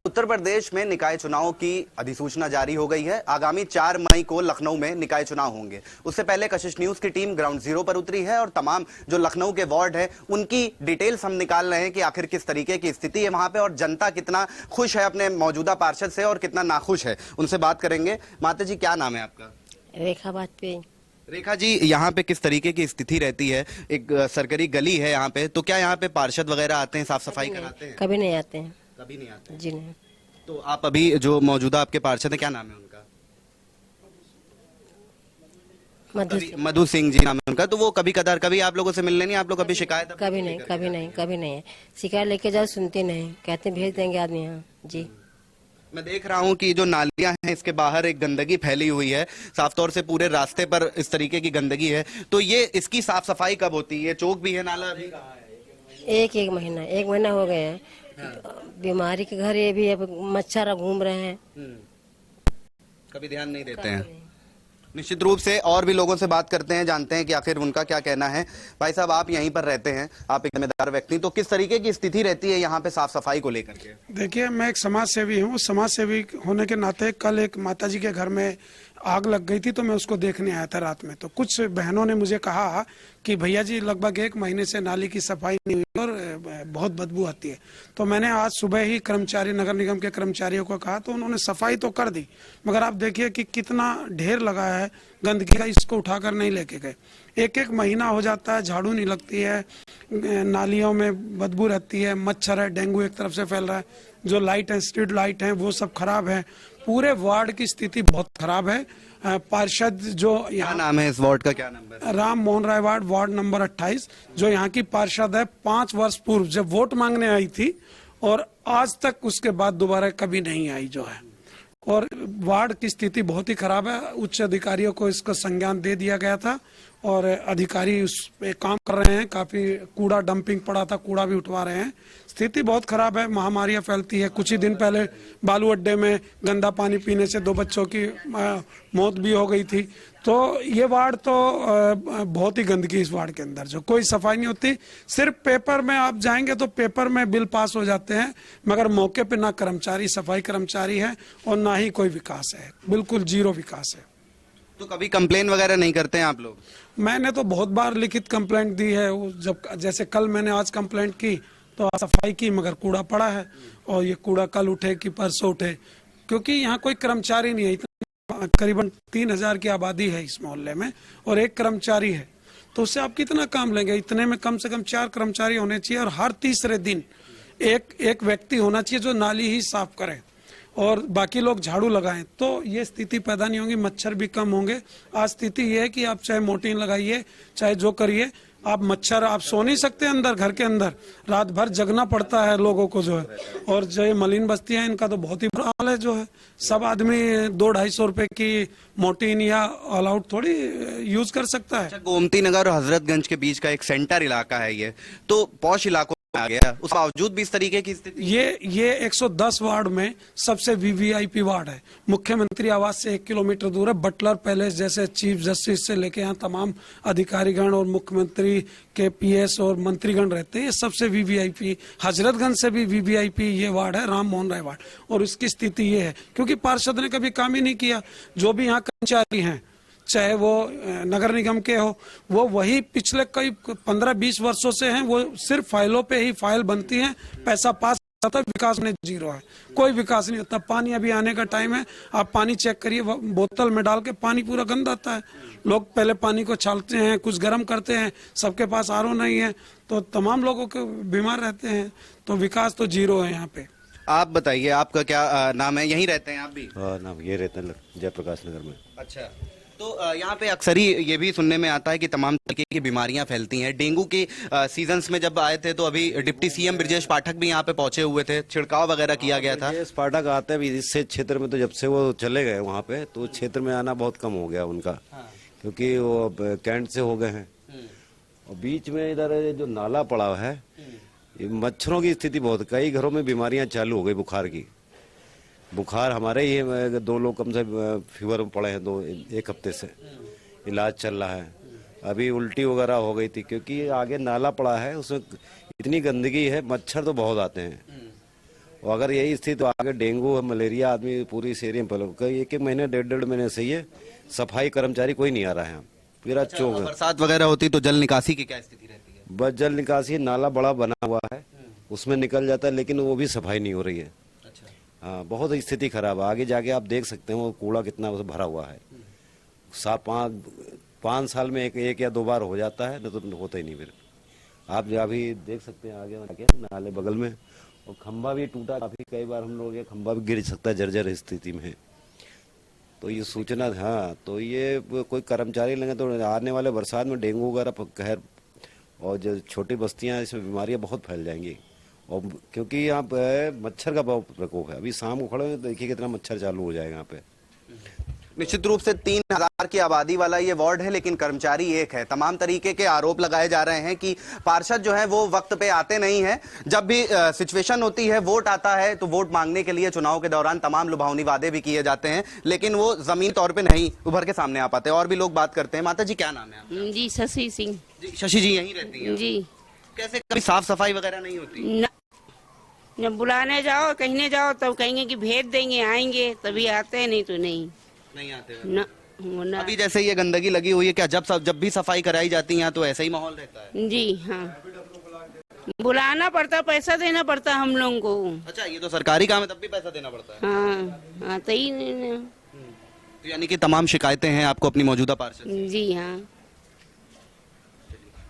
उत्तर प्रदेश में निकाय चुनाव की अधिसूचना जारी हो गई है। आगामी 4 मई को लखनऊ में निकाय चुनाव होंगे। उससे पहले कशिश न्यूज की टीम ग्राउंड जीरो पर उतरी है और तमाम जो लखनऊ के वार्ड है उनकी डिटेल्स हम निकाल रहे हैं कि आखिर किस तरीके की स्थिति है वहां पे और जनता कितना खुश है अपने मौजूदा पार्षद से और कितना नाखुश है, उनसे बात करेंगे। माता जी, क्या नाम है आपका? रेखा वाजपेयी। रेखा जी, यहाँ पे किस तरीके की स्थिति रहती है? एक सरकारी गली है यहाँ पे, तो क्या यहाँ पे पार्षद वगैरह आते हैं, साफ सफाई कराते हैं? कभी नहीं आते हैं। कभी नहीं आते हैं। जी नहीं। तो आप अभी जो मौजूदा आपके पार्षद है, क्या नाम है उनका? मधु सिंह जी नाम है उनका। तो वो कभी कदार कभी आप लोगों से मिलने नहीं, आप लोग कभी शिकायत? कभी नहीं, कभी नहीं, कभी नहीं है। शिकायत लेके जाओ, सुनते नहीं, कहते भेज देंगे आदमी यहाँ। जी, मैं देख रहा हूँ कि जो नालियां हैं इसके बाहर एक गंदगी फैली हुई है, साफ तौर से पूरे रास्ते पर इस तरीके की गंदगी है। तो ये इसकी साफ सफाई कब होती है? चौक भी है, नाला भी? एक महीना हो गया है। बीमारी के घर ये भी अब मच्छर घूम रहे हैं। कभी ध्यान नहीं देते हैं। निश्चित रूप से और भी लोगों से बात करते हैं, जानते हैं कि आखिर उनका क्या कहना है। भाई साहब, आप यहीं पर रहते हैं, आप एक जिम्मेदार व्यक्ति, तो किस तरीके की स्थिति रहती है यहाँ पे साफ सफाई को लेकर के? देखिए, मैं एक समाज सेवी हूँ। समाज सेवी होने के नाते कल एक माताजी के घर में आग लग गई थी, तो मैं उसको देखने आया था रात में। तो कुछ बहनों ने मुझे कहा कि भैया जी लगभग 1 महीने से नाली की सफाई नहीं हुई और बहुत बदबू आती है। तो मैंने आज सुबह ही कर्मचारी, नगर निगम के कर्मचारियों को कहा, तो उन्होंने सफाई तो कर दी, मगर आप देखिए कि कितना ढेर लगा है गंदगी का, इसको उठाकर नहीं लेके गए। 1 महीना हो जाता है, झाड़ू नहीं लगती है, नालियों में बदबू रहती है, मच्छर है, डेंगू एक तरफ से फैल रहा है, जो लाइट है, स्ट्रीट लाइट है, वो सब खराब है। पूरे वार्ड की स्थिति बहुत खराब है। पार्षद जो क्या नाम है इस वार्ड का, क्या नंबर है? राम मोहन राय वार्ड नंबर 28, जो यहाँ की पार्षद है, 5 वर्ष पूर्व जब वोट मांगने आई थी और आज तक उसके बाद दोबारा कभी नहीं आई जो है। और वार्ड की स्थिति बहुत ही खराब है। उच्च अधिकारियों को इसका संज्ञान दे दिया गया था और अधिकारी उस पे काम कर रहे हैं। काफी कूड़ा डंपिंग पड़ा था, कूड़ा भी उठवा रहे हैं। स्थिति बहुत खराब है, महामारियां फैलती है। कुछ ही दिन पहले बालू अड्डे में गंदा पानी पीने से 2 बच्चों की मौत भी हो गई थी। तो ये वार्ड तो बहुत ही गंदगी इस वार्ड के अंदर, जो कोई सफाई नहीं होती। सिर्फ पेपर में आप जाएंगे तो पेपर में बिल पास हो जाते हैं, मगर मौके पे ना कर्मचारी, सफाई कर्मचारी है और ना ही कोई विकास है। बिल्कुल जीरो विकास है। तो कभी कंप्लेन वगैरह नहीं करते हैं आप लोग? मैंने तो बहुत बार लिखित कंप्लेंट दी है। जब जैसे कल मैंने आज कंप्लेंट की तो आज सफाई की, मगर कूड़ा पड़ा है और ये कूड़ा कल उठे कि परसों उठे, क्योंकि यहाँ कोई कर्मचारी नहीं है। करीबन 3000 की आबादी है इस मोहल्ले में और 1 कर्मचारी है, तो उससे आप कितना काम लेंगे? इतने में कम से कम 4 कर्मचारी होने चाहिए और हर तीसरे दिन एक व्यक्ति होना चाहिए जो नाली ही साफ करे और बाकी लोग झाड़ू लगाएं। तो ये स्थिति पैदा नहीं होगी, मच्छर भी कम होंगे। आज स्थिति ये है कि आप चाहे मोर्टीन लगाइए, चाहे जो करिए, आप मच्छर, आप सो नहीं सकते अंदर, घर के अंदर रात भर जगना पड़ता है लोगों को जो है। और जो ये मलिन बस्तियां हैं, इनका तो बहुत ही बुरा हाल है जो है। सब आदमी 200-250 रुपए की मोर्टीन या ऑल आउट थोड़ी यूज कर सकता है। अच्छा, गोमती नगर और हजरतगंज के बीच का एक सेंटर इलाका है ये, तो पॉश इलाकों आ गया, उस बावजूद भी इस तरीके की स्थिति? ये 110 वार्ड में सबसे वीवीआईपी वार्ड है। मुख्यमंत्री आवास से 1 किलोमीटर दूर है। बटलर पैलेस जैसे चीफ जस्टिस से लेके यहाँ तमाम अधिकारीगण और मुख्यमंत्री के पीएस और मंत्रीगण रहते हैं। ये सबसे वीवीआईपी। हजरतगंज से भी वीवीआईपी ये वार्ड है, राम मोहन राय वार्ड। और इसकी स्थिति ये है क्योंकि पार्षद ने कभी काम ही नहीं किया। जो भी यहाँ कर्मचारी हैं, चाहे वो नगर निगम के हो, वो वही पिछले कई 15-20 वर्षों से हैं। वो सिर्फ फाइलों पे ही फाइल बनती है, पैसा पास होता है, विकास में जीरो है, कोई विकास नहीं होता। पानी अभी आने का टाइम है, आप पानी चेक करिए, बोतल में डाल के पानी पूरा गंदा आता है। लोग पहले पानी को छानते हैं, कुछ गर्म करते हैं, सबके पास आरओ नहीं है, तो तमाम लोगों को बीमार रहते हैं। तो विकास तो जीरो है यहाँ पे। आप बताइए, आपका क्या नाम है? यहीं रहते हैं आप भी? नाम ये रहते हैं जयप्रकाश नगर में। अच्छा, तो यहाँ पे अक्सर ही ये भी सुनने में आता है कि तमाम तरीके की बीमारियां फैलती हैं। डेंगू के सीजन्स में जब आए थे तो अभी डिप्टी सीएम ब्रजेश पाठक भी यहाँ पे पहुंचे हुए थे, छिड़काव वगैरह किया गया था। ब्रजेश पाठक आते हैं इससे क्षेत्र में, तो जब से वो चले गए वहाँ पे, तो क्षेत्र में आना बहुत कम हो गया उनका। हाँ। क्योंकि वो कैंट से हो गए हैं और बीच में इधर जो नाला पड़ा है, मच्छरों की स्थिति बहुत, कई घरों में बीमारियां चालू हो गई बुखार की। बुखार हमारे ही 2 लोग कम से फीवर में पड़े हैं 1 हफ्ते से, इलाज चल रहा है। अभी उल्टी वगैरह हो गई थी क्योंकि आगे नाला पड़ा है, उसमें इतनी गंदगी है, मच्छर तो बहुत आते हैं और अगर यही स्थिति तो आगे डेंगू मलेरिया आदमी पूरी इस एरिया में फैल, एक एक महीने डेढ़ महीने से ये सफाई कर्मचारी कोई नहीं आ रहा है, पूरा चौक है। बरसात वगैरह होती तो जल निकासी की क्या स्थिति रहती है? बस जल निकासी नाला बड़ा बना हुआ है, उसमें निकल जाता है, लेकिन वो भी सफाई नहीं हो रही है। हाँ, बहुत स्थिति खराब है। आगे जाके आप देख सकते हैं वो कूड़ा कितना उसे भरा हुआ है। 5 साल में एक या 2 बार हो जाता है, नहीं तो होता ही नहीं। फिर आप अभी देख सकते हैं आगे नाले बगल में, और खंभा भी टूटा, काफी कई बार हम लोग, खंभा भी गिर सकता है, जर्जर स्थिति में है। तो ये सूचना, हाँ, तो ये कोई कर्मचारी लगे तो आने वाले बरसात में डेंगू वगैरह कहर और जो छोटी बस्तियां, इसमें बीमारियां बहुत फैल जाएंगी। और क्योंकि यहाँ पे मच्छर का बहुत प्रकोप है, अभी शाम को खड़े हैं तो देखिए कितना मच्छर चालू हो जाएगा यहाँ पे। निश्चित रूप से 3000 की आबादी वाला ये वार्ड है, लेकिन कर्मचारी एक है। तमाम तरीके के आरोप लगाए जा रहे हैं कि पार्षद जो है वो वक्त पे आते नहीं है। जब भी सिचुएशन होती है, वोट आता है, तो वोट मांगने के लिए चुनाव के दौरान तमाम लुभावनी वादे भी किए जाते हैं, लेकिन वो जमीन तौर पे नहीं उभर के सामने आ पाते। और भी लोग बात करते हैं। माता जी, क्या नाम है आपका? जी शशि सिंह। जी, शशि जी यहीं रहती हैं? जी। कैसे कभी साफ सफाई वगैरह नहीं होती? जब बुलाने जाओ, कहने जाओ, तब कहेंगे कि भेज देंगे, आएंगे, तभी आते हैं, नहीं तो नहीं आते ना। अभी जैसे ये गंदगी लगी हुई है, क्या जब भी सफाई कराई जाती है तो ऐसा ही माहौल रहता है? जी हाँ, बुलाना पड़ता, पैसा देना पड़ता हम लोगों को। अच्छा, ये तो सरकारी काम है, तब भी पैसा देना पड़ता है? हाँ, आते ही नहीं। तो यानी कि तमाम शिकायतें हैं आपको अपनी मौजूदा पार्षद से? जी हाँ।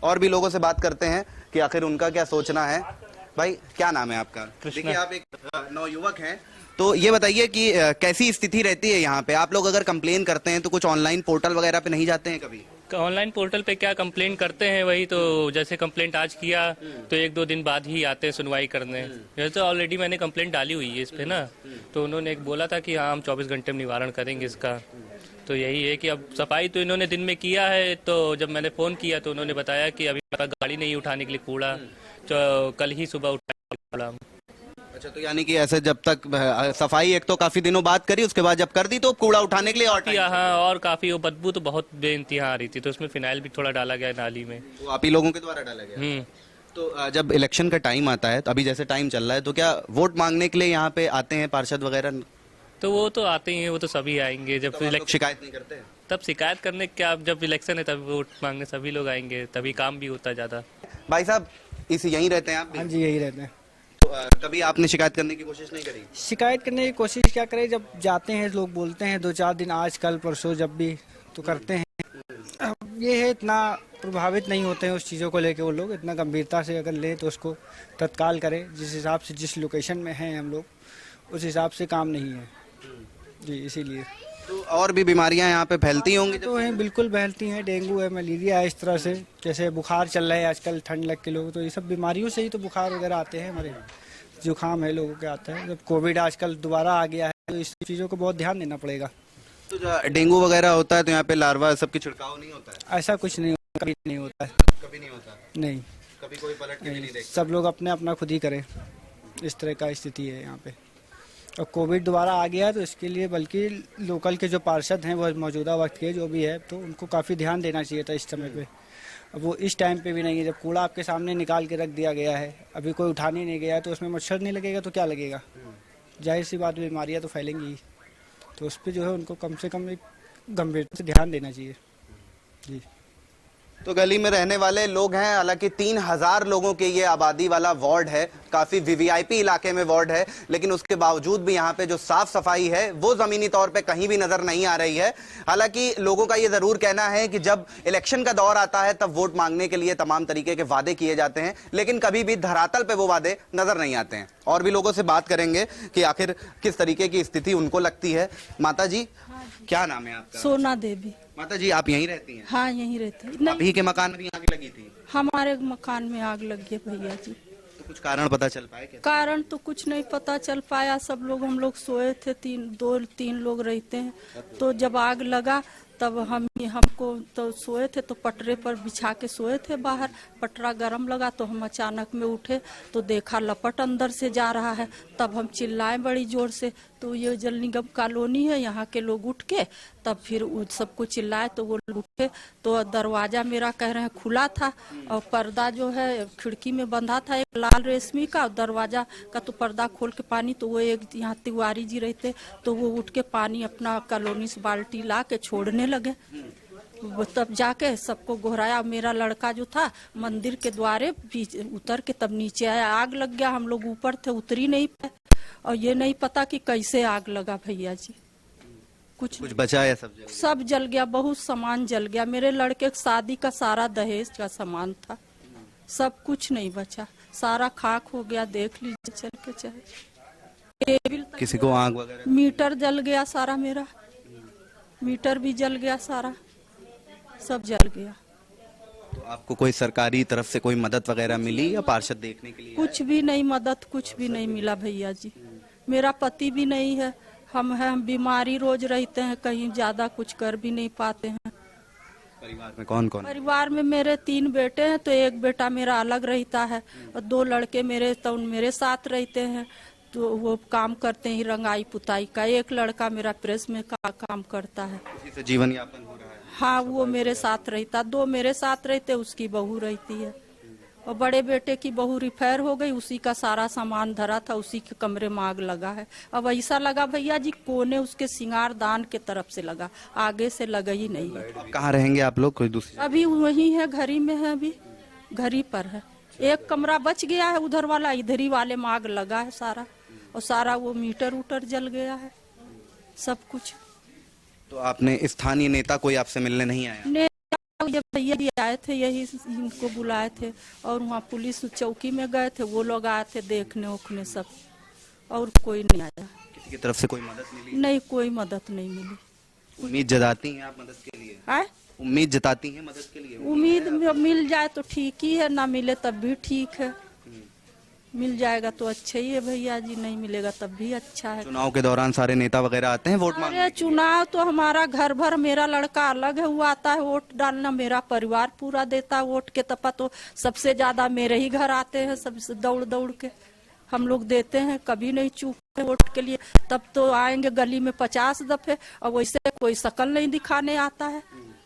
और भी लोगों से बात करते हैं कि आखिर उनका क्या सोचना है। भाई, क्या नाम है आपका? देखिए, आप एक नवयुवक हैं, तो ये बताइए कि कैसी स्थिति रहती है यहाँ पे? आप लोग अगर कंप्लेन करते हैं तो कुछ ऑनलाइन पोर्टल वगैरह पे नहीं जाते हैं कभी? ऑनलाइन पोर्टल पे क्या कंप्लेन करते हैं, वही तो जैसे कंप्लेंट आज किया तो 1-2 दिन बाद ही आते हैं सुनवाई करने। जैसे तो ऑलरेडी मैंने कंप्लेंट डाली हुई है इस पे ना, तो उन्होंने एक बोला था कि हाँ हम 24 घंटे में निवारण करेंगे इसका। तो यही है कि अब सफाई तो इन्होंने दिन में किया है, तो जब मैंने फ़ोन किया तो उन्होंने बताया कि अभी गाड़ी नहीं उठाने के लिए कूड़ा, तो कल ही सुबह उठाएंगे कूड़ा। अच्छा, तो यानी कि ऐसे जब तक सफाई एक तो काफी दिनों बाद करी, उसके बाद जब कर दी तो कूड़ा उठाने के लिए और हाँ, और काफी वो बदबू तो बहुत बेइंतहा आ रही थी, तो उसमें फिनाइल भी थोड़ा डाला गया नाली में। तो आप ही लोगों के द्वारा डाला गया? तो जब इलेक्शन का टाइम आता है, तो अभी जैसे टाइम चल रहा है, तो क्या वोट मांगने के लिए यहाँ पे आते हैं पार्षद वगैरह? तो वो तो आते ही हैं, वो तो सभी आएंगे। जब शिकायत नहीं करते? तब शिकायत करने क्या, जब इलेक्शन है तब वोट मांगने सभी लोग आएंगे, तभी काम भी होता है ज्यादा। भाई साहब, यहीं रहते हैं आप भी? हाँ जी, यही रहते हैं। तो कभी आपने शिकायत करने की कोशिश नहीं करी? शिकायत करने की कोशिश क्या करें, जब जाते हैं लोग बोलते हैं 2-4 दिन, आज कल परसों जब भी तो करते हैं। अब ये है, इतना प्रभावित नहीं होते हैं उस चीज़ों को लेके वो लोग, इतना गंभीरता से अगर लें तो उसको तत्काल करें। जिस हिसाब से जिस लोकेशन में हैं हम लोग, उस हिसाब से काम नहीं है जी, इसीलिए। तो और भी बीमारियां यहाँ पे फैलती होंगी? तो हैं, बिल्कुल फैलती हैं। डेंगू है, मलेरिया है, इस तरह से। जैसे बुखार चल रहा है आजकल, ठंड लग के लोग, तो ये सब बीमारियों से ही तो बुखार वगैरह आते हैं हमारे। जुकाम है लोगों के आता है। जब कोविड आजकल दोबारा आ गया है, तो इस चीज़ों को बहुत ध्यान देना पड़ेगा। तो जो डेंगू वगैरह होता है तो यहाँ पे लार्वा सबकी छिड़काव नहीं होता है? ऐसा कुछ नहीं, कभी नहीं होता है। कभी नहीं होता? नहीं, कभी कोई पलट के भी नहीं देखता? सब लोग अपने अपना खुद ही करें, इस तरह का स्थिति है यहाँ पे। और कोविड दोबारा आ गया तो इसके लिए बल्कि लोकल के जो पार्षद हैं, वो मौजूदा वक्त के जो भी है, तो उनको काफ़ी ध्यान देना चाहिए था इस समय पे। अब वो इस टाइम पे भी नहीं है, जब कूड़ा आपके सामने निकाल के रख दिया गया है, अभी कोई उठाने नहीं गया, तो उसमें मच्छर नहीं लगेगा तो क्या लगेगा? जाहिर सी बात, बीमारियाँ तो फैलेंगी। तो उस पर जो है उनको कम से कम एक गंभीरता से ध्यान देना चाहिए जी। तो गली में रहने वाले लोग हैं, हालांकि 3000 लोगों के ये आबादी वाला वार्ड है, काफी वीवीआईपी इलाके में वार्ड है, लेकिन उसके बावजूद भी यहाँ पे जो साफ सफाई है वो जमीनी तौर पे कहीं भी नजर नहीं आ रही है। हालांकि लोगों का ये जरूर कहना है कि जब इलेक्शन का दौर आता है तब वोट मांगने के लिए तमाम तरीके के वादे किए जाते हैं, लेकिन कभी भी धरातल पे वो वादे नजर नहीं आते हैं। और भी लोगों से बात करेंगे कि आखिर किस तरीके की स्थिति उनको लगती है। माता जी, क्या नाम है आपका? सोना देवी। माता जी, आप यहीं रहती हैं? हाँ, यहीं रहते हैं। अभी के मकान में आग लगी थी? हमारे मकान में आग लगी है भैया जी। तो कुछ कारण पता चल पाए क्या? कारण तो कुछ नहीं पता चल पाया। सब लोग, हम लोग सोए थे, 2-3 लोग रहते हैं, तो जब आग लगा तब हम हमको तो सोए थे तो पटरे पर बिछा के सोए थे बाहर, पटरा गर्म लगा तो हम अचानक में उठे तो देखा लपट अंदर से जा रहा है। तब हम चिल्लाए बड़ी जोर से, तो ये जल निगम कॉलोनी है, यहाँ के लोग उठ के तब फिर सबको चिल्लाए तो वो लोग उठे तो दरवाजा मेरा कह रहे हैं खुला था और पर्दा जो है खिड़की में बंधा था एक लाल रेशमी का, और दरवाजा का तो पर्दा खोल के पानी, तो वो एक यहाँ तिवारी जी रहते तो वो उठ के पानी अपना कॉलोनी से बाल्टी ला के छोड़ने लगे। वो तब जाके सबको गोहराया। मेरा लड़का जो था मंदिर के द्वारे उतर के तब नीचे आया, आग लग गया। हम लोग ऊपर थे, उतरी नहीं पाए और ये नहीं पता कि कैसे आग लगा भैया जी। कुछ बचा है? सब जल गया, बहुत सामान जल गया। मेरे लड़के की शादी का सारा दहेज का सामान था, सब कुछ नहीं बचा, सारा खाक हो गया। देख लीजिए चल के, चाहे किसी को आग वगैरह? मीटर जल गया सारा, मेरा मीटर भी जल गया सारा, सब जल गया। तो आपको कोई सरकारी तरफ से कोई मदद वगैरह मिली या पार्षद देखने के लिए? कुछ भी नहीं, मदद कुछ भी नहीं मिला भैया जी। मेरा पति भी नहीं है, हम बीमारी रोज रहते हैं, कहीं ज्यादा कुछ कर भी नहीं पाते हैं। परिवार में कौन कौन? परिवार में मेरे 3 बेटे हैं, तो एक बेटा मेरा अलग रहता है और 2 लड़के मेरे तो मेरे साथ रहते हैं, तो वो काम करते हैं रंगाई पुताई का। एक लड़का मेरा प्रेस में काम करता है, उसी से जीवन यापन हो रहा है। हाँ, वो मेरे साथ रहता। 2 मेरे साथ रहते, उसकी बहू रहती है। और बड़े बेटे की बहू रिफायर हो गई, उसी का सारा सामान धरा था, उसी के कमरे में आग लगा है। अब ऐसा लगा भैया जी कोने उसके सिंगार दान के तरफ से लगा, आगे से लगा ही नहीं है। कहाँ रहेंगे आप लोग? कोई दूसरी? अभी वही है, घर ही में है, अभी घर ही पर है। एक कमरा बच गया है उधर वाला, इधर ही वाले में आग लगा है सारा, और सारा वो मीटर उटर जल गया है, सब कुछ। तो आपने स्थानीय नेता कोई आपसे मिलने नहीं आया? ये भैया जी आए थे, यही इनको बुलाए थे, और वहाँ पुलिस चौकी में गए थे, वो लोग आए थे देखने उखने सब, और कोई नहीं आया। किसी की तरफ से कोई मदद मिली? नहीं, कोई मदद नहीं मिली। उम्मीद जताती हैं आप मदद के लिए? उम्मीद जताती हैं मदद के लिए? उम्मीद मिल जाए तो ठीक ही है, ना मिले तब भी ठीक है। मिल जाएगा तो अच्छा ही है भैया जी, नहीं मिलेगा तब भी अच्छा है। चुनाव के दौरान सारे नेता वगैरह आते हैं वोट मांगने? अरे चुनाव तो हमारा घर भर, मेरा लड़का अलग है, वो आता है वोट डालना, मेरा परिवार पूरा देता है वोट के तपा, तो सबसे ज्यादा मेरे ही घर आते हैं सबसे दौड़ दौड़ के, हम लोग देते हैं, कभी नहीं चूके वोट के लिए। तब तो आएंगे गली में 50 दफे, और वैसे कोई शकल नहीं दिखाने आता है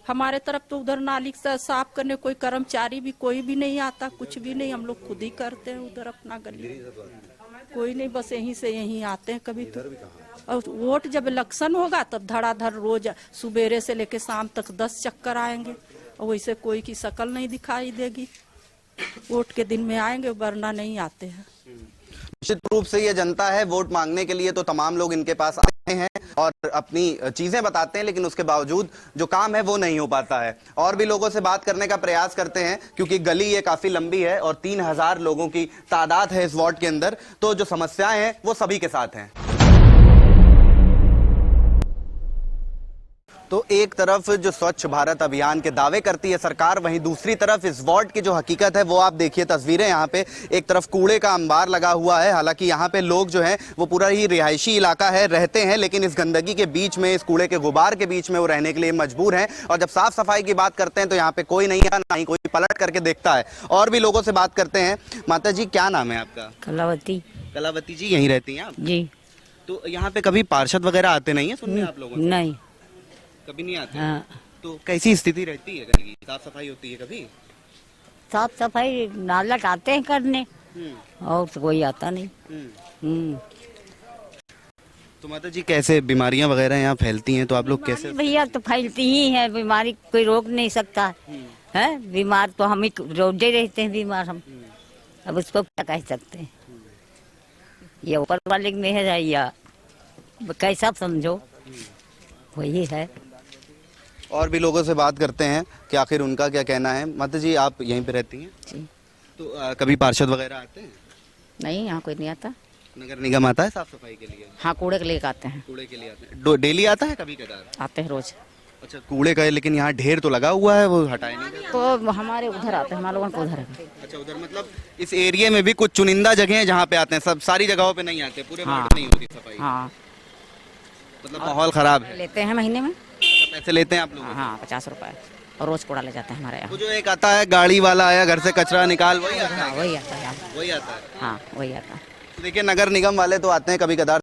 हमारे तरफ। तो उधर नाली से साफ करने कोई कर्मचारी भी कोई भी नहीं आता, कुछ भी नहीं, हम लोग खुद ही करते हैं उधर अपना गली, कोई नहीं, बस यहीं से यहीं आते हैं कभी तो। और वोट जब इलेक्शन होगा तब धड़ाधड़ रोज सुबेरे से लेके शाम तक 10 चक्कर आएंगे, और वैसे कोई की शकल नहीं दिखाई देगी। वोट के दिन में आएंगे, वरना नहीं आते हैं। निश्चित रूप से ये जनता है, वोट मांगने के लिए तो तमाम लोग इनके पास आते हैं और अपनी चीजें बताते हैं, लेकिन उसके बावजूद जो काम है वो नहीं हो पाता है। और भी लोगों से बात करने का प्रयास करते हैं, क्योंकि गली ये काफी लंबी है और 3000 लोगों की तादाद है इस वार्ड के अंदर, तो जो समस्याएं हैं वो सभी के साथ हैं। तो एक तरफ जो स्वच्छ भारत अभियान के दावे करती है सरकार, वहीं दूसरी तरफ इस वार्ड की जो हकीकत है वो आप देखिए तस्वीरें। यहाँ पे एक तरफ कूड़े का अंबार लगा हुआ है, हालांकि यहाँ पे लोग जो हैं वो पूरा ही रिहायशी इलाका है, रहते हैं, लेकिन इस गंदगी के बीच में, इस कूड़े के गुबार के बीच में वो रहने के लिए मजबूर हैं। और जब साफ सफाई की बात करते हैं तो यहाँ पे कोई नहीं है, ना ही कोई पलट करके देखता है। और भी लोगों से बात करते हैं। माता जी, क्या नाम है आपका? कलावती। कलावती जी, यहीं रहती हैं आप? जी। तो यहाँ पे कभी पार्षद वगैरह आते नहीं है सुनने आप लोगों से? नहीं, कभी नहीं आते? हाँ। तो कैसी स्थिति रहती है गली की? साफ सफाई होती है कभी? साफ सफाई नालक आते हैं करने, और तो कोई आता नहीं। तो माता जी, कैसे बीमारियां वगैरह यहाँ फैलती हैं, तो आप लोग कैसे? भैया तो फैलती ही है, बीमारी कोई रोक नहीं सकता है। बीमार तो हम ही रोजे रहते हैं बीमार हम, अब उसको क्या कह सकते हैं, ये ऊपर वाले में है या कैसा समझो, वही है। और भी लोगों से बात करते हैं कि आखिर उनका क्या कहना है। माता जी, आप यहीं पे रहती हैं? जी। तो कभी पार्षद वगैरह आते हैं? नहीं, यहाँ कोई नहीं आता। नगर निगम आता है साफ सफाई के लिए? हाँ, कूड़े के लिए आते हैं। कूड़े के लिए आते हैं? डेली आता है कभी कदार? आते हैं रोज। अच्छा, कूड़े का है, लेकिन यहाँ ढेर तो लगा हुआ है, वो हटाए नहीं? तो हमारे उधर आते हैं, हमारे लोगों को उधर है। अच्छा, उधर मतलब इस एरिया में भी कुछ चुनिंदा जगह है जहाँ पे आते हैं, सब सारी जगहों पे नहीं आते, पूरे वार्ड में नहीं होती सफाई? हाँ, मतलब माहौल खराब है। लेते हैं महीने में। अच्छा, पैसे लेते हैं आप लोग? हाँ 50 रुपए और रोज कूड़ा ले जाते हैं हमारे यहाँ। वो जो एक आता है गाड़ी वाला आया घर से कचरा निकाल, वही आता है? हाँ वही आता है यहाँ। वही आता है। हाँ वही आता है। तो देखिए नगर निगम वाले तो आते हैं कभी कदार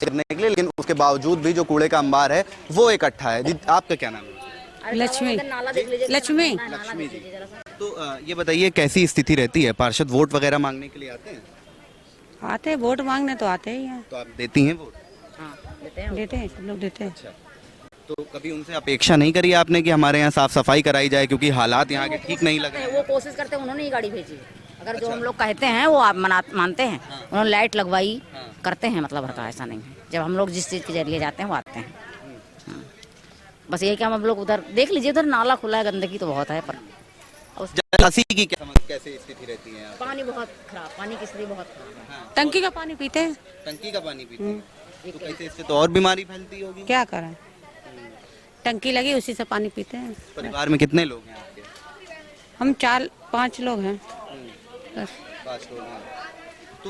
करने के लिए, लेकिन उसके बावजूद भी जो कूड़े का अंबार है वो इकट्ठा है। जी आपका क्या नाम है? लक्ष्मी। लक्ष्मी। लक्ष्मी जी। तो ये बताइए कैसी स्थिति रहती है? पार्षद वोट वगैरह मांगने के लिए आते हैं? आते वोट मांगने तो आते ही हैं। तो आप देती हैं वोट? हाँ देते हैं, सब लोग देते हैं। अच्छा, तो कभी उनसे अपेक्षा नहीं करी आपने कि हमारे यहाँ साफ सफाई कराई जाए, क्योंकि हालात यहाँ के ठीक नहीं लग रहे हैं? वो कोशिश करते हैं, उन्होंने ही गाड़ी भेजी। अगर जो हम लोग कहते हैं वो आप मानते हैं। उन्होंने लाइट लगवाई, करते हैं, मतलब हर का ऐसा नहीं है। जब हम लोग जिस चीज़ के जरिए जाते हैं वो आते हैं। बस ये कि हम लोग उधर देख लीजिए, उधर नाला खुला है, गंदगी तो बहुत है, पर जलासी की कैसे स्थिति रहती है यहाँ? पानी बहुत खराब, पानी की स्थिति बहुत खराब है। टंकी का पानी पीते हैं। टंकी का पानी पीते हैं? तो कैसे इससे तो और बीमारी फैलती होगी? क्या करें, टंकी लगी उसी से पानी पीते हैं। परिवार में कितने लोग हैं आपके? हम 4-5 लोग हैं बस। 5 लोग हैं। तो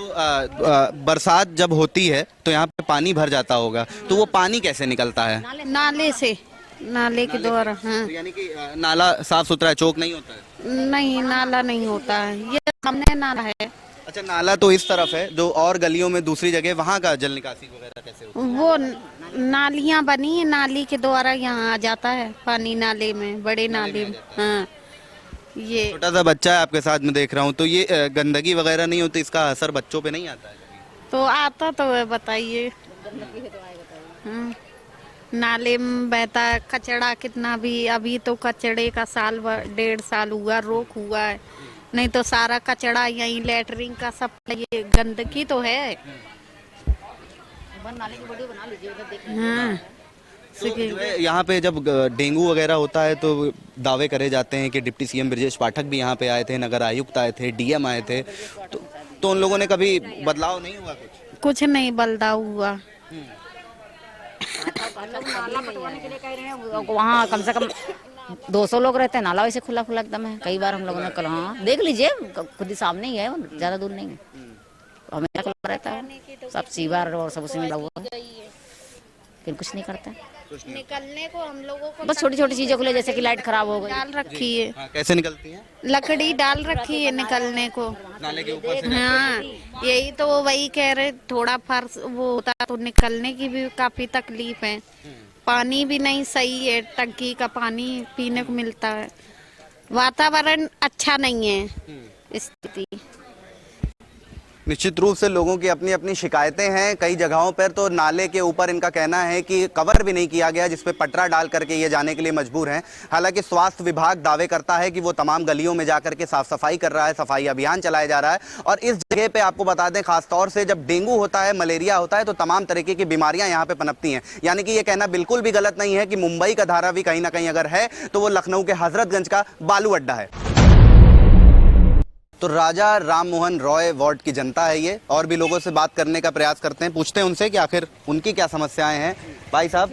बरसात जब होती है तो यहाँ पे पानी भर जाता होगा, तो वो पानी कैसे निकलता है? नाले से, नाले के द्वारा। हाँ। तो यानी कि नाला साफ सुथरा है, चौक नहीं होता है? नहीं, नाला नहीं होता है, ये सामने नाला है। अच्छा, नाला तो इस तरफ है, जो और गलियों में दूसरी जगह वहाँ का जल निकासी वगैरह कैसे होता है? वो नालियाँ बनी है, नाली के द्वारा यहाँ आ जाता है पानी, नाले में, बड़े नाले में। हाँ, ये छोटा सा बच्चा है आपके साथ में देख रहा हूँ, तो ये गंदगी वगैरह नहीं होती, इसका असर बच्चों पे नहीं आता है? तो आता तो है, बताइए। हाँ, नाले में बहता है कचड़ा कितना भी। अभी तो कचड़े का 1.5 साल हुआ, रोक हुआ है, नहीं तो सारा कचड़ा यही लेटरिन का सब, ये गंदगी तो है। हाँ, तो जो है यहाँ पे जब डेंगू वगैरह होता है तो दावे करे जाते हैं कि डिप्टी सीएम ब्रजेश पाठक भी यहाँ पे आए थे, नगर आयुक्त आए थे, डीएम आए थे, तो उन लोगों ने कभी बदलाव नहीं हुआ? कुछ नहीं बदलाव हुआ। वहाँ कम से कम 200 लोग रहते हैं, नाला वैसे खुला खुला एकदम है। कई बार हम लोगों ने कल, हाँ देख लीजिए, खुद ही सामने ही है, ज्यादा दूर नहीं है, हमेशा खुला रहता है, सब सीवर और सब उसी में लगा हुआ है, फिर कुछ नहीं करता है। निकलने को हम लोगों को बस छोटी छोटी चीजों के लिए, जैसे कि लाइट खराब हो गई, डाल रखी है। हाँ, कैसे निकलती है? लकड़ी डाल रखी है निकलने को, नाले के ऊपर से। हाँ, यही तो वही कह रहे, थोड़ा फर्श वो होता तो निकलने की भी काफी तकलीफ है। पानी भी नहीं सही है, टंकी का पानी पीने को मिलता है, वातावरण अच्छा नहीं है स्थिति। निश्चित रूप से लोगों की अपनी अपनी शिकायतें हैं। कई जगहों पर तो नाले के ऊपर इनका कहना है कि कवर भी नहीं किया गया, जिसपे पटरा डाल करके ये जाने के लिए मजबूर हैं। हालांकि स्वास्थ्य विभाग दावे करता है कि वो तमाम गलियों में जाकर के साफ सफाई कर रहा है, सफाई अभियान चलाया जा रहा है। और इस जगह पे आपको बता दें, खासतौर से जब डेंगू होता है, मलेरिया होता है, तो तमाम तरीके की बीमारियां यहाँ पे पनपती हैं। यानी कि ये कहना बिल्कुल भी गलत नहीं है कि मुंबई का धारावी कहीं ना कहीं अगर है तो वो लखनऊ के हजरतगंज का बालू अड्डा है। तो राजा राम मोहन रॉय वार्ड की जनता है ये, और भी लोगों से बात करने का प्रयास करते हैं, पूछते हैं उनसे कि आखिर उनकी क्या समस्याएं हैं। भाई साहब,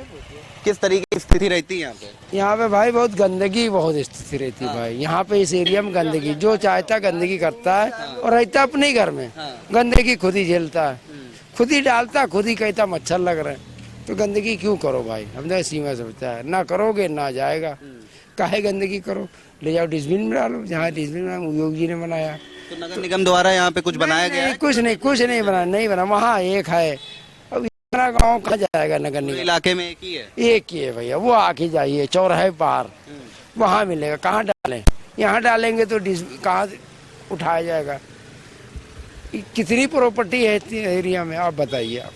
किस तरीके की स्थिति रहती है यहाँ पे? यहाँ पे भाई बहुत गंदगी, बहुत स्थिति रहती है भाई। यहाँ पे इस एरिया में गंदगी, जो चाहता गंदगी करता है और रहता अपने ही घर में। गंदगी खुद ही झेलता है, खुद ही डालता, खुद ही कहता मच्छर लग रहे हैं। तो गंदगी क्यों करो भाई? हमने सीमा समझता है, ना करोगे ना जाएगा, काहे गंदगी करो, ले जाओ डस्टबिन में डालो, जहाँ डस्टबिन में योगी जी ने बनाया। तो नगर निगम द्वारा यहाँ पे कुछ बनाया गया है? कुछ नहीं बना, नहीं बना। वहाँ एक है, अब इतना गाँव कहाँ जाएगा नगर निगम? इलाके में एक ही है? एक ही है भैया, वो आके जाइए चौराहे पार, वहाँ मिलेगा। कहाँ डालें? यहाँ डालेंगे तो कहाँ उठाया जाएगा? कितनी प्रॉपर्टी है एरिया में, आप बताइए। आप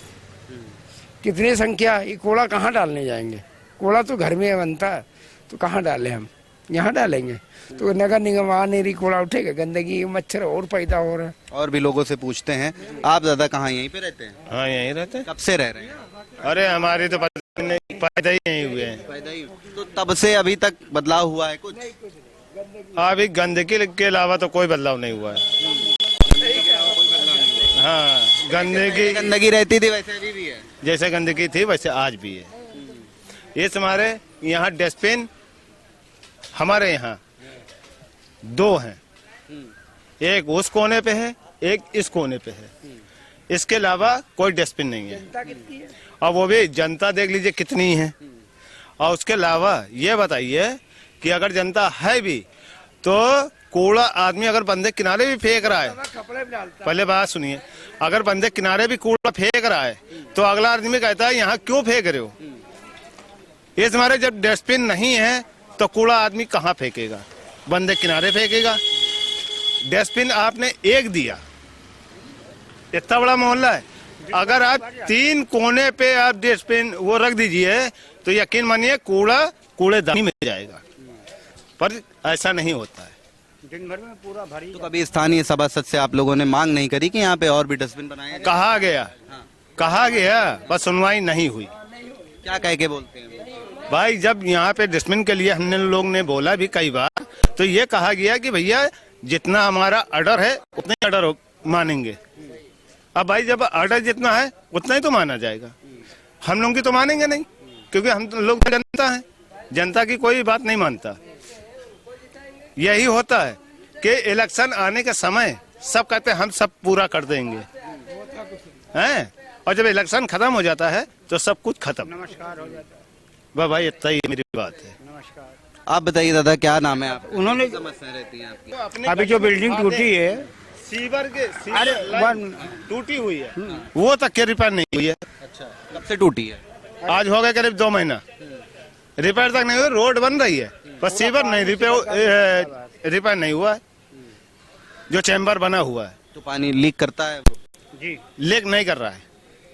कितनी संख्या, ये कूड़ा कहाँ डालने जाएंगे? कूड़ा तो घर में बनता है, तो कहाँ डालें हम? यहाँ डालेंगे तो नगर निगम वहाँ नहीं, कूड़ा उठेगा, गंदगी मच्छर और पैदा हो रहा है। और भी लोगों से पूछते हैं। आप दादा कहाँ यहीं पे रहते हैं? हाँ यहीं रहते हैं। कब से रह रहे हैं? अरे हमारी तो पैदा ही नहीं हुए हैं। पैदा ही। तो तब से अभी तक बदलाव हुआ है कुछ? अभी गंदगी के अलावा तो कोई बदलाव नहीं हुआ है। हाँ, गंदगी रहती थी वैसे अभी भी है, जैसे गंदगी थी वैसे आज भी है। ये हमारे यहाँ डस्टबिन हमारे यहाँ 2 हैं, एक उस कोने पे है, एक इस कोने पे है। इसके अलावा कोई डस्टबिन नहीं है। और वो भी जनता देख लीजिए कितनी है, और उसके अलावा ये बताइए कि अगर जनता है भी तो कूड़ा आदमी अगर बंदे किनारे भी फेंक रहा है, पहले बात सुनिए, अगर बंदे किनारे भी कूड़ा फेंक रहा है तो अगला आदमी कहता है यहाँ क्यों फेंक रहे हो। ये हमारे जब डस्टबिन नहीं है तो कूड़ा आदमी कहाँ फेंकेगा, बंदे किनारे फेंकेगा। डस्टबिन आपने एक दिया, इतना बड़ा मोहल्ला है, अगर आप 3 कोने पे आप डस्टबिन वो रख दीजिए तो यकीन मानिए कूड़ा कूड़ेदानी में जाएगा, पर ऐसा नहीं होता है। दिन भर में पूरा भरी। तो कभी स्थानीय सभासद से आप लोगों ने मांग नहीं करी कि यहाँ पे और भी डस्टबिन बनाए जाए? कहा गया पर सुनवाई नहीं हुई। क्या कह के बोलते हैं भाई, जब यहाँ पे डस्टबिन के लिए हमने लोग ने बोला भी कई बार, तो ये कहा गया कि भैया जितना हमारा ऑर्डर है उतना ही ऑर्डर मानेंगे। अब भाई जब ऑर्डर जितना है उतना ही तो माना जाएगा, हम लोग की तो मानेंगे नहीं, क्योंकि हम लोग जनता हैं, जनता की कोई बात नहीं मानता। यही होता है कि इलेक्शन आने के समय सब कहते हैं हम सब पूरा कर देंगे, हैं, और जब इलेक्शन खत्म हो जाता है तो सब कुछ खत्म। नमस्कार हो जाता है। वाह भाई, इतना ही मेरी बात है। नमस्कार। आप बताइए दादा, क्या नाम है आपका? उन्होंने समस्या रहती है आपकी? अभी जो बिल्डिंग टूटी है, सीवर अरे लाइन टूटी हुई है, वो तक के रिपेयर नहीं हुई है। अच्छा, कब से टूटी है? आज हो गया करीब 2 महीना, रिपेयर तक नहीं हुई। रोड बन रही है पर सीवर नहीं रिपेयर नहीं हुआ है, जो चैम्बर बना हुआ है। तो पानी लीक करता है वो? जी, लीक नहीं कर रहा है,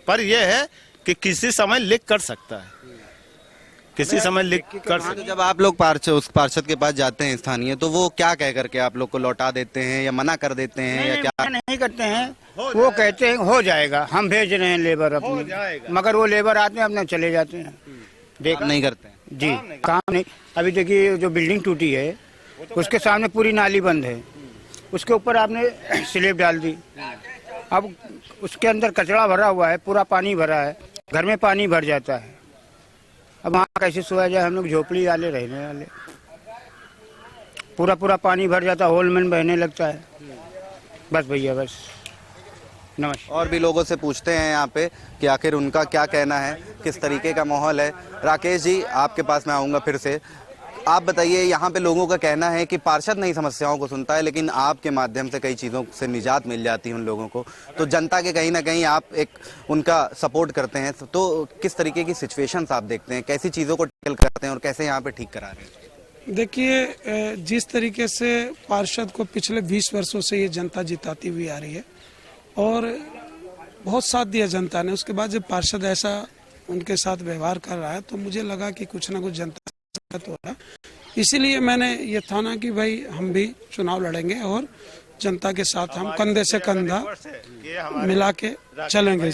पर यह है कि किसी समय लीक कर सकता है, किसी समय लीक कर सकता तो जब आप लोग उस पार्षद के पास जाते हैं स्थानीय, तो वो क्या कह करके आप लोग को लौटा देते हैं या मना कर देते हैं या क्या? नहीं करते हैं, वो कहते हैं हो जाएगा, हम भेज रहे हैं लेबर अपनी, मगर वो लेबर आते हैं अपने चले जाते हैं। काम नहीं करते हैं जी, काम नहीं। अभी देखिए जो बिल्डिंग टूटी है उसके सामने पूरी नाली बंद है, उसके ऊपर आपने स्लेब डाल दी, अब उसके अंदर कचरा भरा हुआ है, पूरा पानी भरा है, घर में पानी भर जाता है। अब वहाँ कैसे सोया जाए, हम लोग झोपड़ी वाले रहने वाले, पूरा पानी भर जाता है, होल में बहने लगता है। बस भैया बस। नमस्कार। और भी लोगों से पूछते हैं यहाँ पे कि आखिर उनका क्या कहना है, किस तरीके का माहौल है। राकेश जी, आपके पास मैं आऊँगा फिर से। आप बताइए, यहाँ पे लोगों का कहना है कि पार्षद नहीं समस्याओं को सुनता है, लेकिन आपके माध्यम से कई चीज़ों से निजात मिल जाती है उन लोगों को, तो जनता के कहीं ना कहीं आप एक उनका सपोर्ट करते हैं। तो किस तरीके की सिचुएशंस आप देखते हैं, कैसी चीज़ों को टैकल करते हैं और कैसे यहाँ पे ठीक करा रहे हैं? देखिए, जिस तरीके से पार्षद को पिछले 20 वर्षों से ये जनता जिताती हुई आ रही है और बहुत साथ दिया जनता ने, उसके बाद जब पार्षद ऐसा उनके साथ व्यवहार कर रहा है तो मुझे लगा कि कुछ ना कुछ जनता हो रहा, इसीलिए मैंने ये ठाना कि भाई हम भी चुनाव लड़ेंगे और जनता के साथ हम कंधे से कंधा मिला के चलेंगे।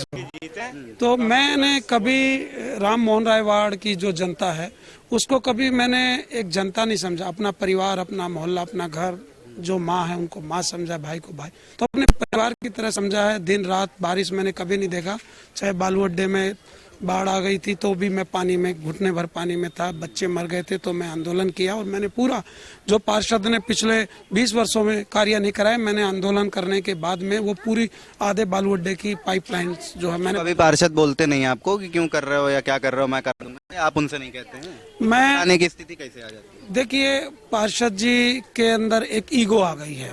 तो मैंने कभी राम मोहन राय वार्ड की जो जनता है उसको कभी मैंने एक जनता नहीं समझा, अपना परिवार, अपना मोहल्ला, अपना घर, जो माँ है उनको माँ समझा, भाई को भाई, तो अपने परिवार की तरह समझा है। दिन रात बारिश मैंने कभी नहीं देखा, चाहे बालू अड्डे में बाढ़ आ गई थी तो भी मैं पानी में, घुटने भर पानी में था, बच्चे मर गए थे तो मैं आंदोलन किया और मैंने पूरा जो पार्षद ने पिछले 20 वर्षों में कार्य नहीं कराया, मैंने आंदोलन करने के बाद में वो पूरी आधे बालू अड्डे की पाइपलाइन जो है मैंने। अभी पार्षद बोलते नहीं आपको कि क्यों कर रहे हो या क्या कर रहे हो, मैं कर दूंगा, आप उनसे नहीं कहते हैं? मैं आने की स्थिति कैसे आ जाती है? देखिए, पार्षद जी के अंदर एक ईगो आ गई है,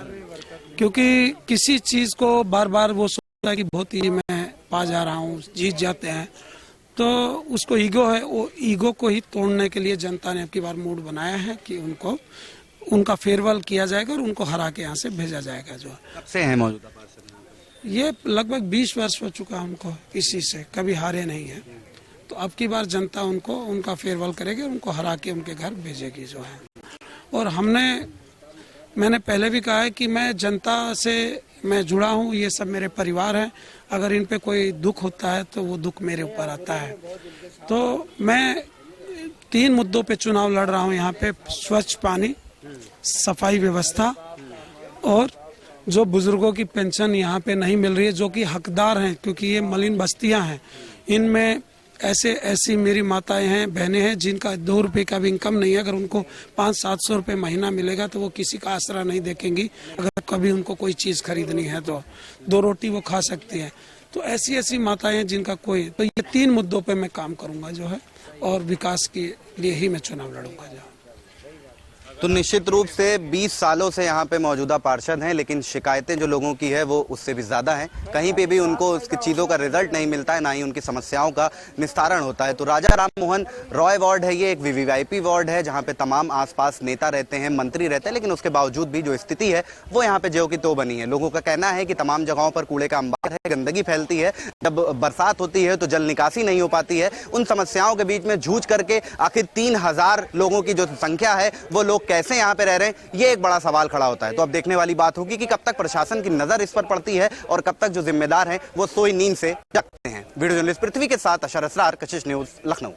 क्योंकि किसी चीज को बार बार वो सोचता है कि बहुत ही मैं पा जा रहा हूँ, जीत जाते हैं, तो उसको ईगो है। वो ईगो को ही तोड़ने के लिए जनता ने अब की बार मूड बनाया है कि उनको उनका फेयरवेल किया जाएगा और उनको हरा के यहाँ से भेजा जाएगा। जो कब से है मौजूदा पार्षद? ये लगभग 20 वर्ष हो चुका हमको इसी से, कभी हारे नहीं है। तो अब की बार जनता उनको उनका फेयरवेल करेगी, उनको हरा के उनके घर भेजेगी जो है। और मैंने पहले भी कहा है कि मैं जनता से मैं जुड़ा हूँ, ये सब मेरे परिवार हैं, अगर इन पे कोई दुख होता है तो वो दुख मेरे ऊपर आता है। तो मैं 3 मुद्दों पे चुनाव लड़ रहा हूँ यहाँ पे, स्वच्छ पानी, सफाई व्यवस्था और जो बुजुर्गों की पेंशन यहाँ पे नहीं मिल रही है, जो कि हकदार हैं, क्योंकि ये मलिन बस्तियाँ हैं, इनमें ऐसी मेरी माताएं हैं, बहनें हैं जिनका 2 रुपए का भी इनकम नहीं है। अगर उनको 500-700 रुपये महीना मिलेगा तो वो किसी का आसरा नहीं देखेंगी। अगर कभी उनको कोई चीज़ खरीदनी है तो 2 रोटी वो खा सकती है। तो ऐसी ऐसी माताएं जिनका कोई, तो ये 3 मुद्दों पे मैं काम करूंगा जो है, और विकास के लिए ही मैं चुनाव लड़ूंगा। जो तो निश्चित रूप से 20 सालों से यहाँ पे मौजूदा पार्षद हैं, लेकिन शिकायतें जो लोगों की है वो उससे भी ज्यादा हैं। कहीं पे भी उनको उसकी चीजों का रिजल्ट नहीं मिलता है, ना ही उनकी समस्याओं का निस्तारण होता है। तो राजा राम मोहन रॉय वार्ड है, ये एक वीवीआईपी वार्ड है जहाँ पे तमाम आसपास नेता रहते हैं, मंत्री रहते हैं, लेकिन उसके बावजूद भी जो स्थिति है वो यहाँ पे ज्यों की त्यों बनी है। लोगों का कहना है कि तमाम जगहों पर कूड़े का अंबार है, गंदगी फैलती है, जब बरसात होती है तो जल निकासी नहीं हो पाती है। उन समस्याओं के बीच में जूझ करके आखिर 3000 लोगों की जो संख्या है वो लोग कैसे यहाँ पे रह रहे हैं, ये एक बड़ा सवाल खड़ा होता है। तो अब देखने वाली बात होगी कि कब तक प्रशासन की नजर इस पर पड़ती है और कब तक जो जिम्मेदार हैं वो सोई नींद से जगते हैं। वीडियो जर्नलिस्ट पृथ्वी के साथ अशर असरार, कशिश न्यूज, लखनऊ।